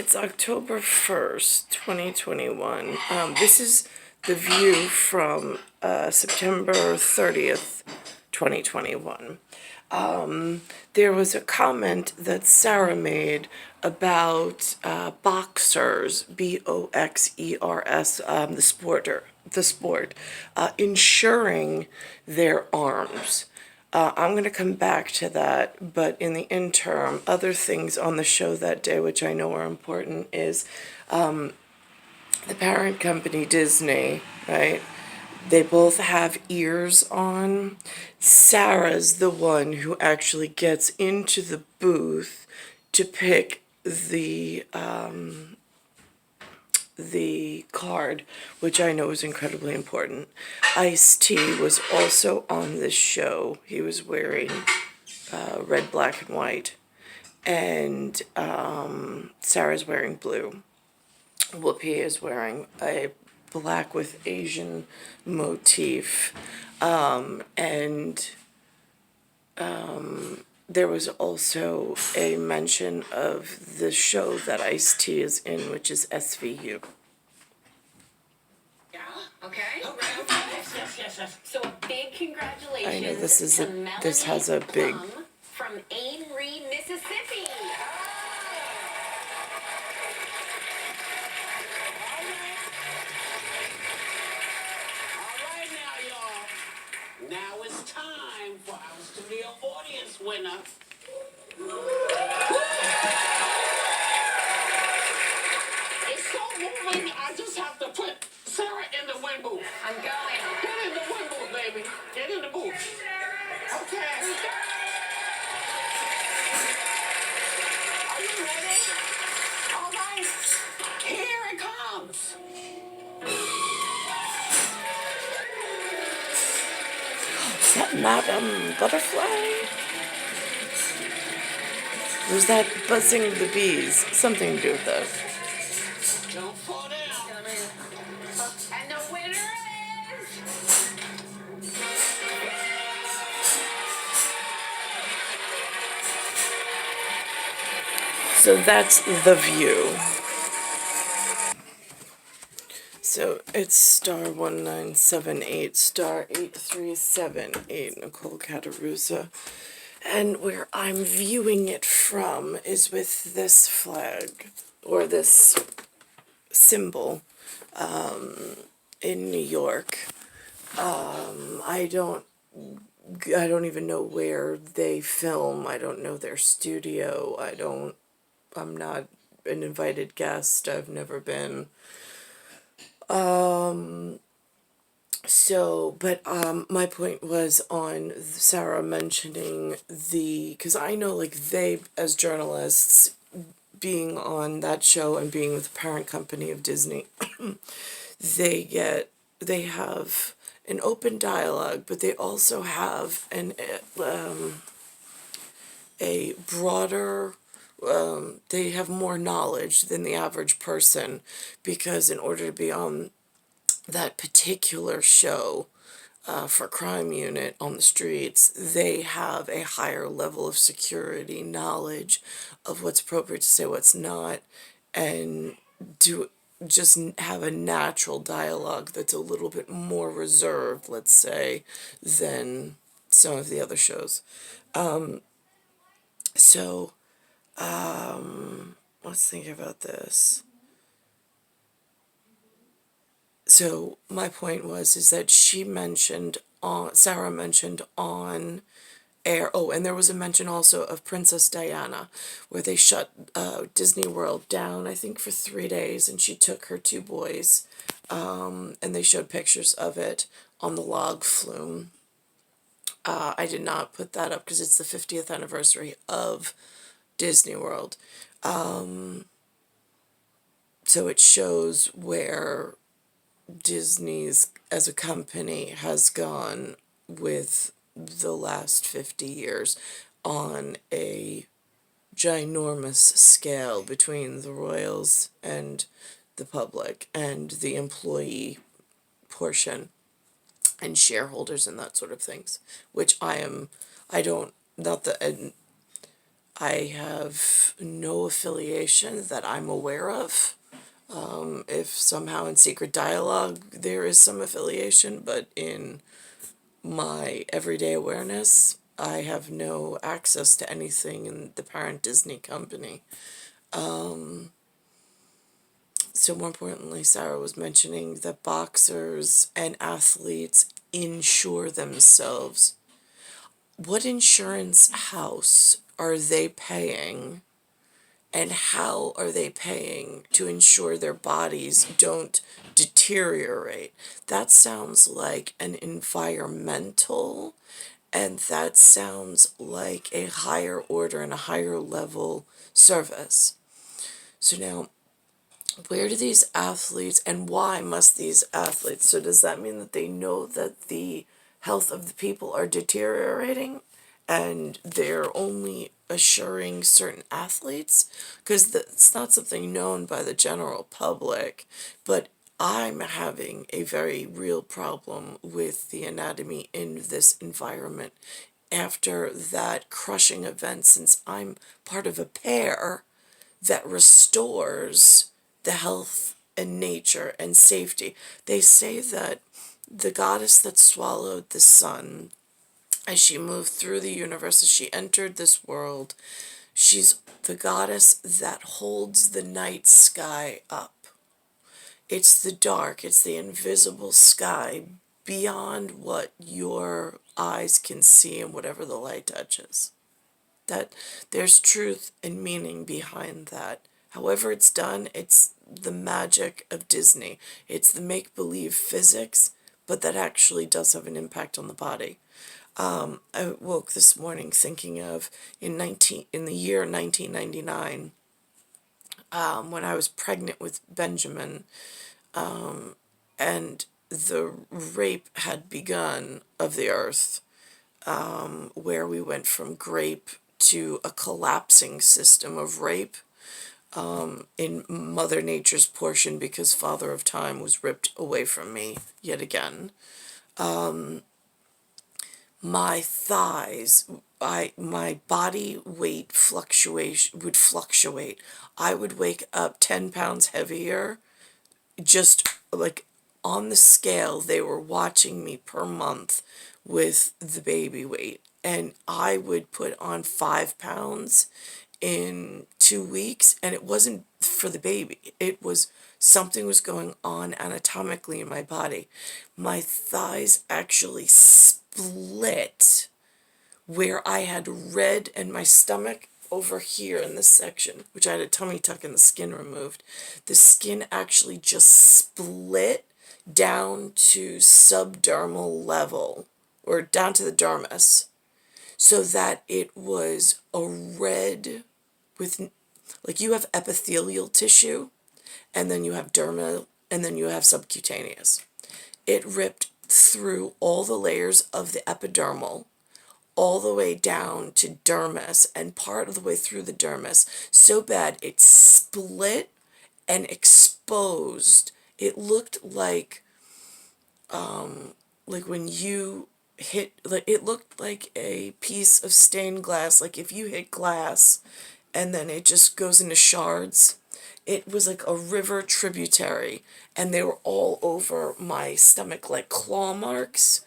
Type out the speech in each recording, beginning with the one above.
It's October 1st, 2021. This is the view from September 30th, 2021. There was a comment that Sara made about boxers, boxers, the sport, insuring their arms. I'm going to come back to that, but in the interim, other things on the show that day, which I know are important, is the parent company, Disney, right? They both have ears on. Sarah's the one who actually gets into the booth to pick the card, which I know is incredibly important. Ice-T was also on this show. He was wearing red, black, and white. And Sarah's wearing blue. Whoopi is wearing a black with Asian motif. There was also a mention of the show that Ice-T is in, which is SVU. Yeah, okay. Yes. So a big congratulations. I know this is to this has a big Plum from Amory, Mississippi. Now it's time for our studio audience winner. It's so moving, I just have to put Sarah in the win booth. I'm going. Get in the win booth, baby. Get in the booth. Okay. Are you ready? All right. Here it comes. Is that Madame Butterfly? Was that buzzing the bees? Something to do with that. Don't fall down. And the winner is... So that's the view. So it's star 1978, star 8378, Nicole Cattaruzza. And where I'm viewing it from is with this flag, or this symbol, in New York. I don't even know where they film. I don't know their studio. I'm not an invited guest. I've never been. My point was on Sara mentioning because I know, like, they, as journalists, being on that show and being with the parent company of Disney, they have an open dialogue, but they also have a broader, they have more knowledge than the average person, because in order to be on that particular show for Crime Unit on the streets, they have a higher level of security, knowledge of what's appropriate to say, what's not, and to just have a natural dialogue that's a little bit more reserved, let's say, than some of the other shows. Let's think about this. So my point is that Sarah mentioned on air, and there was a mention also of Princess Diana, where they shut Disney World down, I think, for 3 days, and she took her 2 boys, and they showed pictures of it on the log flume. I did not put that up because it's the 50th anniversary of Disney World. So it shows where Disney's, as a company, has gone with the last 50 years on a ginormous scale between the royals and the public and the employee portion and shareholders and that sort of things, which I have no affiliation that I'm aware of. If somehow in secret dialogue there is some affiliation, but in my everyday awareness, I have no access to anything in the parent Disney company. So more importantly, Sarah was mentioning that boxers and athletes insure themselves. What insurance house are they paying, and how are they paying to ensure their bodies don't deteriorate? That sounds like an environmental, and that sounds like a higher order and a higher level service. So now, where do these athletes, and why must these athletes, so does that mean that they know that the health of the people are deteriorating and they're only assuring certain athletes? Because it's not something known by the general public, but I'm having a very real problem with the anatomy in this environment after that crushing event, since I'm part of a pair that restores the health and nature and safety. They say that the goddess that swallowed the sun, as she moved through the universe, as she entered this world, she's the goddess that holds the night sky up. It's the dark, it's the invisible sky beyond what your eyes can see and whatever the light touches. That there's truth and meaning behind that. However it's done, it's the magic of Disney. It's the make-believe physics, but that actually does have an impact on the body. I woke this morning thinking of in the year 1999, when I was pregnant with Benjamin, and the rape had begun of the earth, where we went from grape to a collapsing system of rape, in Mother Nature's portion, because Father of Time was ripped away from me yet again. My thighs, my body weight fluctuation would fluctuate. I would wake up 10 pounds heavier, just like on the scale. They were watching me per month with the baby weight, and I would put on 5 pounds in 2 weeks, and it wasn't for the baby. It was something was going on anatomically in my body. My thighs actually split where I had red, and my stomach over here in this section, which I had a tummy tuck and the skin removed, the skin actually just split down to subdermal level, or down to the dermis, so that it was a red with, like, you have epithelial tissue, and then you have dermal, and then you have subcutaneous. It ripped through all the layers of the epidermal, all the way down to dermis, and part of the way through the dermis, so bad it split and exposed. It looked like when you hit, like, it looked like a piece of stained glass, like if you hit glass and then it just goes into shards. It was like a river tributary, and they were all over my stomach like claw marks.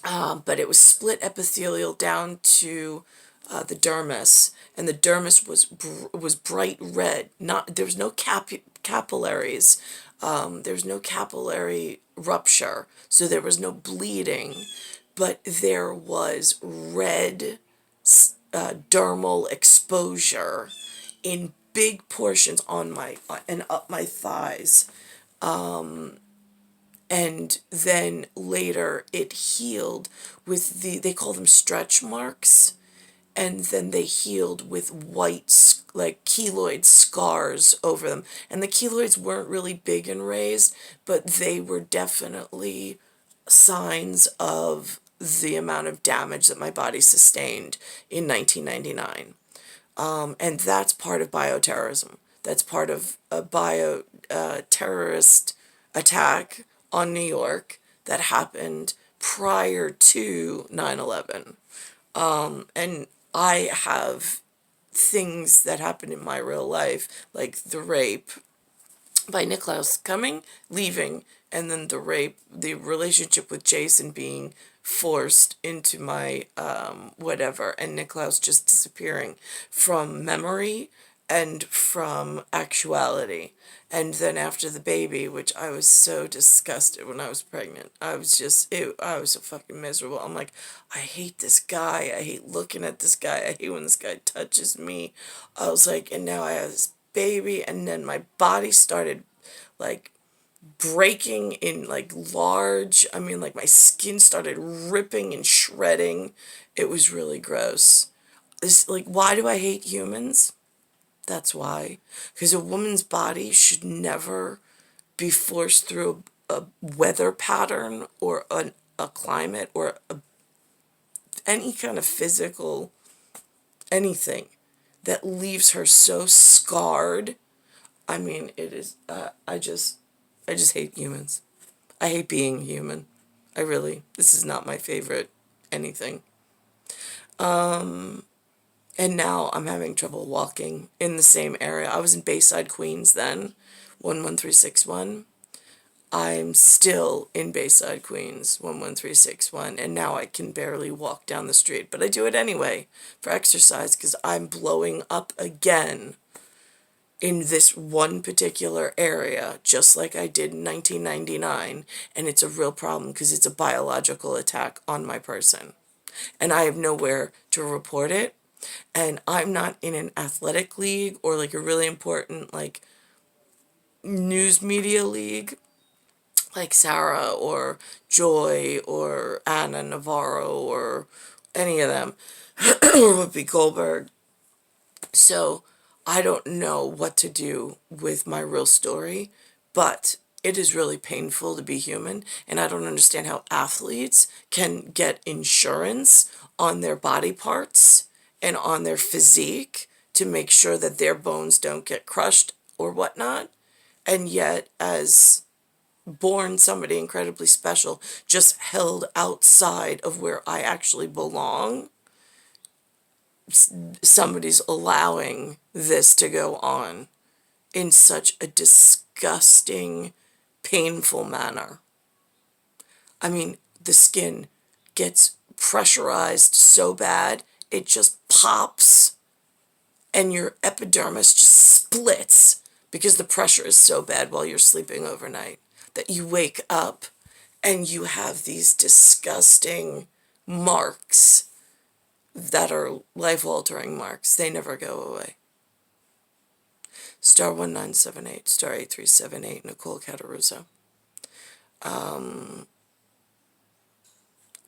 But it was split epithelial down to the dermis, and the dermis was bright red. Not, there was no capillaries. There was no capillary rupture, so there was no bleeding, but there was red dermal exposure in big portions on my and up my thighs. And then later it healed with they call them stretch marks, and then they healed with white, like, keloid scars over them. And the keloids weren't really big and raised, but they were definitely signs of the amount of damage that my body sustained in 1999. And that's part of bioterrorism. That's part of a terrorist attack on New York that happened prior to 9/11. And I have things that happened in my real life, like the rape by Nicklaus coming, leaving, and then the rape, the relationship with Jason being forced into my whatever, and Nicklaus just disappearing from memory and from actuality. And then after the baby, which I was so disgusted when I was pregnant, I was just, I was so fucking miserable. I'm like, I hate this guy. I hate looking at this guy. I hate when this guy touches me. I was like, and now I have this baby, and then my body started like breaking in like large, I mean, like my skin started ripping and shredding. It was really gross. This, like, why do I hate humans? That's why. Because a woman's body should never be forced through a weather pattern or a climate or any kind of physical anything that leaves her so scarred. I mean, it is, I just hate humans. I hate being human. I really, this is not my favorite anything. And now I'm having trouble walking in the same area. I was in Bayside, Queens then, 11361. I'm still in Bayside, Queens, 11361, and now I can barely walk down the street. But I do it anyway for exercise because I'm blowing up again in this one particular area, just like I did in 1999, and it's a real problem because it's a biological attack on my person. And I have nowhere to report it, and I'm not in an athletic league or like a really important like news media league like Sarah or Joy or Anna Navarro or any of them, or Whoopi Goldberg. So I don't know what to do with my real story, but it is really painful to be human, and I don't understand how athletes can get insurance on their body parts and on their physique to make sure that their bones don't get crushed or whatnot, and yet as born somebody incredibly special, just held outside of where I actually belong, somebody's allowing this to go on in such a disgusting, painful manner. I mean, the skin gets pressurized so bad, it just pops, and your epidermis just splits because the pressure is so bad while you're sleeping overnight that you wake up and you have these disgusting marks that are life-altering marks. They never go away. Star 1978, star 8378, Nicole Cattaruzza.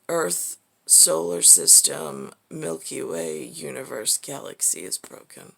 Earth, solar system, Milky Way, universe, galaxy is broken.